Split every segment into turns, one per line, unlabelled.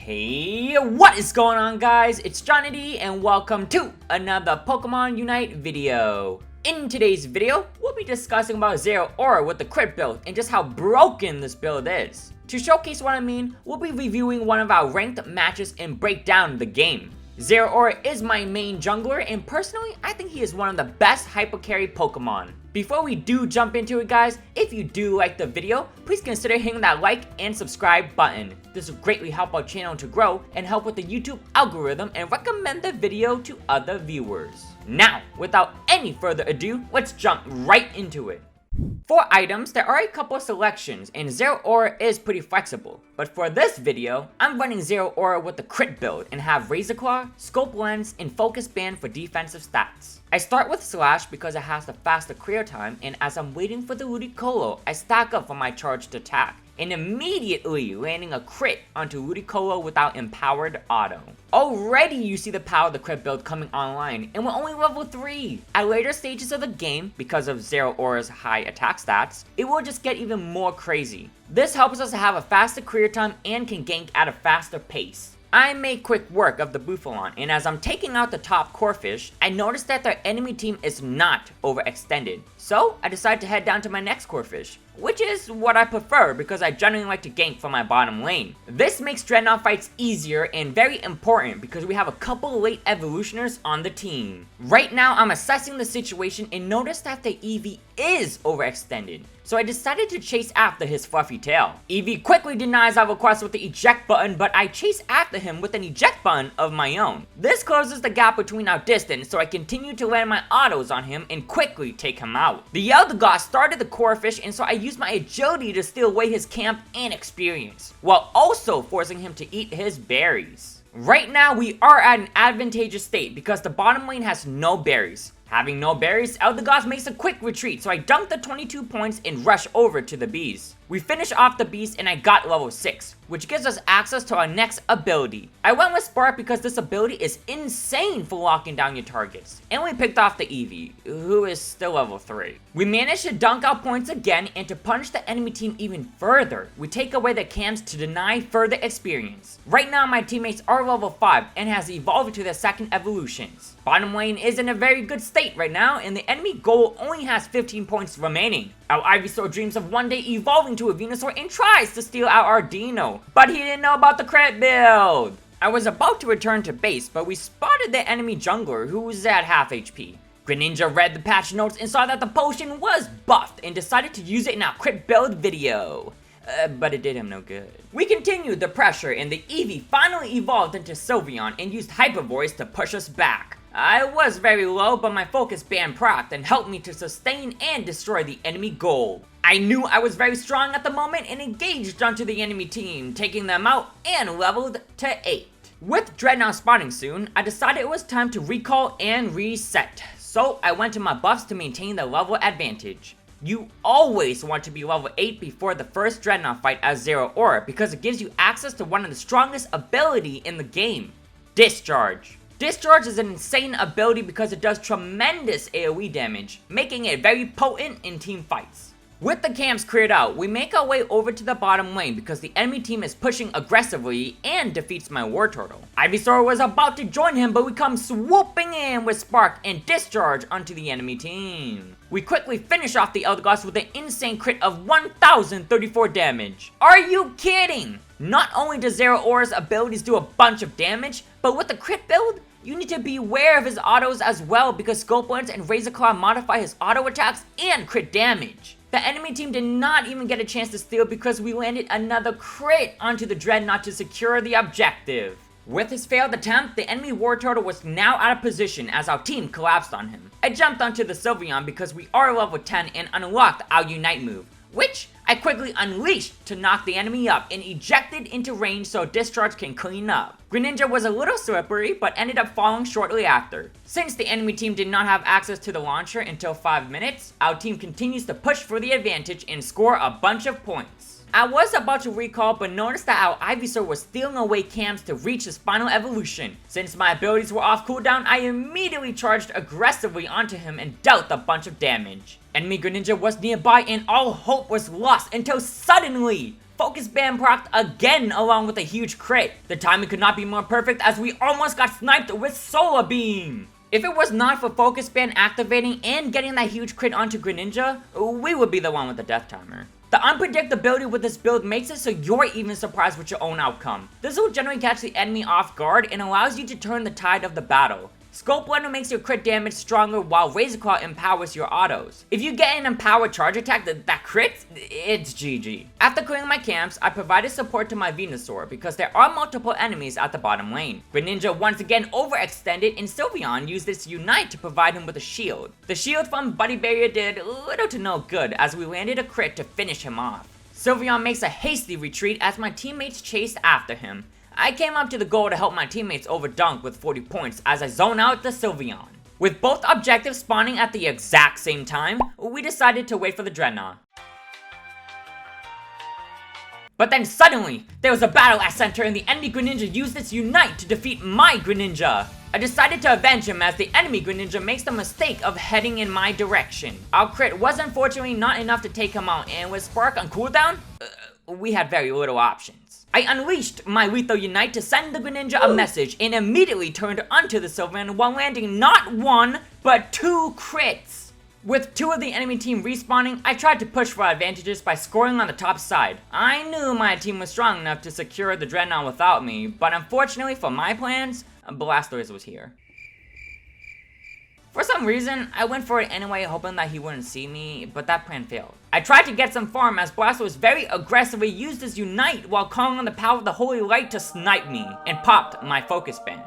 Hey, what is going on, guys? It's Johnny D and welcome to another Pokemon Unite video. In today's video, we'll be discussing about Zeraora with the Crit Build and just how broken this build is. To showcase what I mean, we'll be reviewing one of our ranked matches and break down the game. Zeraora is my main jungler, and personally, I think he is one of the best hyper carry Pokemon. Before we do jump into it, guys, if you do like the video, please consider hitting that like and subscribe button. This will greatly help our channel to grow and help with the YouTube algorithm and recommend the video to other viewers. Now, without any further ado, let's jump right into it. For items, there are a couple of selections, and Zeraora is pretty flexible. But for this video, I'm running Zeraora with the Crit Build and have Razor Claw, Scope Lens, and Focus Band for defensive stats. I start with Slash because it has the faster clear time, and as I'm waiting for the Ludicolo, I stack up for my charged attack, and immediately landing a crit onto Ludicolo without Empowered Auto. Already you see the power of the Crit Build coming online, and we're only level 3. At later stages of the game, because of Zeraora's high attack stats, it will just get even more crazy. This helps us to have a faster clear time and can gank at a faster pace. I made quick work of the Buffalant, and as I'm taking out the top Corphish, I noticed that their enemy team is not overextended. So I decided to head down to my next Corphish, which is what I prefer because I generally like to gank from my bottom lane. This makes Dreadnought fights easier and very important because we have a couple late evolutioners on the team. Right now I'm assessing the situation and notice that the Eevee is overextended, so I decided to chase after his fluffy tail. Eevee quickly denies our request with the eject button, but I chase after him with an eject button of my own. This closes the gap between our distance, so I continue to land my autos on him and quickly take him out. The Eldegoss started the Corphish, and so I used my agility to steal away his camp and experience, while also forcing him to eat his berries. Right now, we are at an advantageous state because the bottom lane has no berries. Having no berries, Eldegoss makes a quick retreat, so I dunk the 22 points and rush over to the bees. We finish off the beast and I got level 6, which gives us access to our next ability. I went with Spark because this ability is insane for locking down your targets. And we picked off the Eevee, who is still level 3. We managed to dunk out points again, and to punish the enemy team even further, we take away the camps to deny further experience. Right now my teammates are level 5 and has evolved to their second evolutions. Bottom lane is in a very good state right now, and the enemy goal only has 15 points remaining. Our Ivysaur dreams of one day evolving to a Venusaur and tries to steal our Ardino, but he didn't know about the Crit Build. I was about to return to base, but we spotted the enemy jungler who was at half HP. Greninja read the patch notes and saw that the potion was buffed and decided to use it in our Crit Build video. But it did him no good. We continued the pressure, and the Eevee finally evolved into Sylveon and used Hyper Voice to push us back. I was very low, but my Focus Band procced and helped me to sustain and destroy the enemy goal. I knew I was very strong at the moment and engaged onto the enemy team, taking them out and leveled to 8. With Dreadnought spawning soon, I decided it was time to recall and reset. So I went to my buffs to maintain the level advantage. You always want to be level 8 before the first Dreadnought fight as Zeraora because it gives you access to one of the strongest ability in the game, Discharge. Discharge is an insane ability because it does tremendous AoE damage, making it very potent in team fights. With the camps cleared out, we make our way over to the bottom lane because the enemy team is pushing aggressively and defeats my Wartortle. Ivysaur was about to join him, but we come swooping in with Spark and Discharge onto the enemy team. We quickly finish off the Eldegoss with an insane crit of 1034 damage. Are you kidding? Not only does Zeraora's abilities do a bunch of damage, but with the Crit Build, you need to be aware of his autos as well because Scope Lens and Razor Claw modify his auto attacks and crit damage. The enemy team did not even get a chance to steal because we landed another crit onto the Dreadnought to secure the objective. With his failed attempt, the enemy Wartortle was now out of position as our team collapsed on him. I jumped onto the Sylveon because we are level 10 and unlocked our Unite move, which I quickly unleashed to knock the enemy up and ejected into range so Discharge can clean up. Greninja was a little slippery but ended up falling shortly after. Since the enemy team did not have access to the launcher until 5 minutes, our team continues to push for the advantage and score a bunch of points. I was about to recall but noticed that our Ivysaur was stealing away camps to reach his final evolution. Since my abilities were off cooldown, I immediately charged aggressively onto him and dealt a bunch of damage. Enemy Greninja was nearby and all hope was lost until suddenly, Focus Band procced again along with a huge crit. The timing could not be more perfect as we almost got sniped with Solar Beam. If it was not for Focus Band activating and getting that huge crit onto Greninja, we would be the one with the death timer. The unpredictability with this build makes it so you're even surprised with your own outcome. This will generally catch the enemy off guard and allows you to turn the tide of the battle. Scope Blender makes your crit damage stronger while Razor Claw empowers your autos. If you get an empowered charge attack that crits, it's GG. After clearing my camps, I provided support to my Venusaur because there are multiple enemies at the bottom lane. Greninja once again overextended and Sylveon used its Unite to provide him with a shield. The shield from Buddy Barrier did little to no good as we landed a crit to finish him off. Sylveon makes a hasty retreat as my teammates chased after him. I came up to the goal to help my teammates overdunk with 40 points as I zone out the Sylveon. With both objectives spawning at the exact same time, we decided to wait for the Dreadnought. But then suddenly, there was a battle at center and the enemy Greninja used its Unite to defeat my Greninja. I decided to avenge him as the enemy Greninja makes the mistake of heading in my direction. Our crit was unfortunately not enough to take him out, and with Spark on cooldown, we had very little options. I unleashed my Lethal Unite to send the Greninja a message and immediately turned onto the Sylveon while landing not one, but 2 crits. With 2 of the enemy team respawning, I tried to push for advantages by scoring on the top side. I knew my team was strong enough to secure the Dreadnought without me, but unfortunately for my plans, Blastoise was here. For some reason, I went for it anyway, hoping that he wouldn't see me, but that plan failed. I tried to get some farm as Blastoise very aggressively used his Unite while calling on the power of the Holy Light to snipe me, and popped my Focus Band.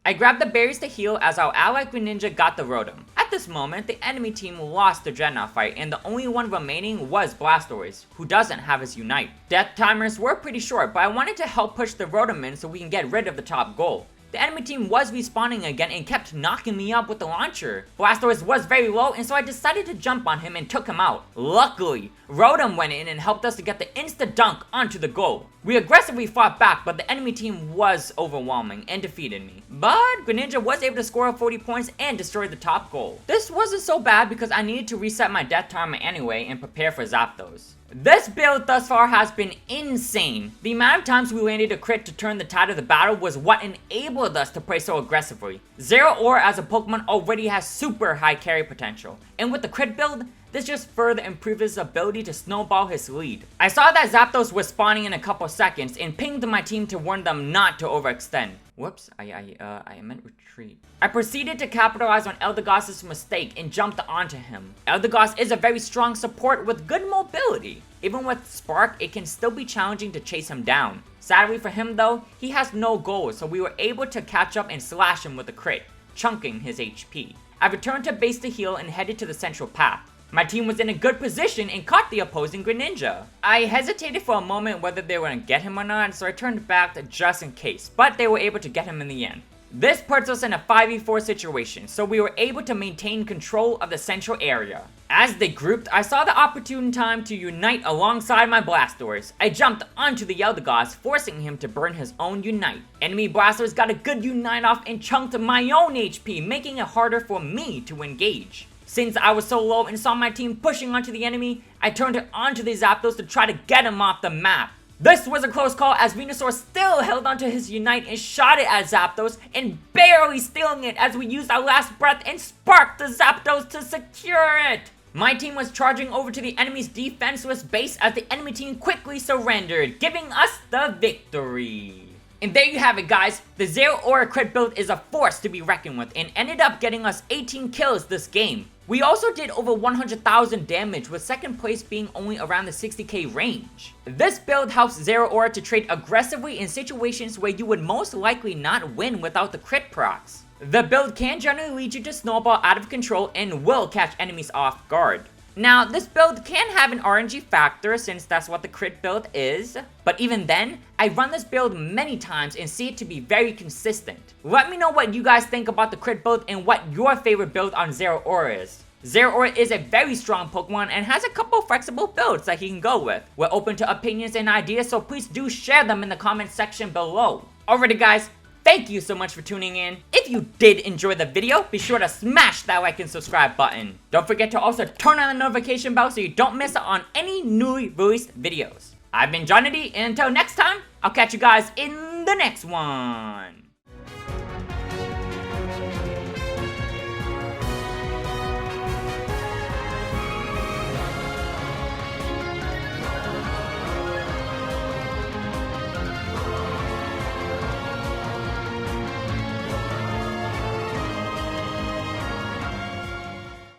I grabbed the berries to heal as our ally Greninja got the Rotom. At this moment, the enemy team lost the Dreadnought fight, and the only one remaining was Blastoise, who doesn't have his Unite. Death timers were pretty short, but I wanted to help push the Rotom in so we can get rid of the top goal. The enemy team was respawning again and kept knocking me up with the launcher. Blastoise was very low, and so I decided to jump on him and took him out. Luckily, Rotom went in and helped us to get the insta dunk onto the goal. We aggressively fought back, but the enemy team was overwhelming and defeated me. But Greninja was able to score 40 points and destroy the top goal. This wasn't so bad because I needed to reset my death timer anyway and prepare for Zapdos. This build thus far has been insane. The amount of times we landed a crit to turn the tide of the battle was what enabled us to play so aggressively. Zeraora as a Pokemon already has super high carry potential, and with the crit build, this just further improves his ability to snowball his lead. I saw that Zapdos was spawning in a couple seconds and pinged my team to warn them not to overextend. Whoops, I meant retreat. I proceeded to capitalize on Eldegoss's mistake and jumped onto him. Eldegoss is a very strong support with good mobility. Even with Spark, it can still be challenging to chase him down. Sadly for him though, he has no goals, so we were able to catch up and slash him with a crit, chunking his HP. I returned to base to heal and headed to the central path. My team was in a good position and caught the opposing Greninja. I hesitated for a moment whether they were going to get him or not, so I turned back just in case, but they were able to get him in the end. This puts us in a 5v4 situation, so we were able to maintain control of the central area. As they grouped, I saw the opportune time to unite alongside my Blastoise. I jumped onto the Eldegoss, forcing him to burn his own Unite. Enemy Blastoise got a good Unite off and chunked my own HP, making it harder for me to engage. Since I was so low and saw my team pushing onto the enemy, I turned it onto the Zapdos to try to get him off the map. This was a close call as Venusaur still held onto his Unite and shot it at Zapdos, and barely stealing it as we used our last breath and sparked the Zapdos to secure it. My team was charging over to the enemy's defenseless base as the enemy team quickly surrendered, giving us the victory. And there you have it, guys. The Zeraora crit build is a force to be reckoned with and ended up getting us 18 kills this game. We also did over 100,000 damage, with second place being only around the 60k range. This build helps Zeraora to trade aggressively in situations where you would most likely not win without the crit procs. The build can generally lead you to snowball out of control and will catch enemies off guard. Now, this build can have an RNG factor since that's what the crit build is, but even then, I run this build many times and see it to be very consistent. Let me know what you guys think about the crit build and what your favorite build on Zeraora is. Zeraora is a very strong Pokemon and has a couple flexible builds that he can go with. We're open to opinions and ideas, so please do share them in the comment section below. Alrighty guys, thank you so much for tuning in. If you did enjoy the video, be sure to smash that like and subscribe button. Don't forget to also turn on the notification bell so you don't miss out on any newly released videos. I've been Johnny D, and until next time, I'll catch you guys in the next one.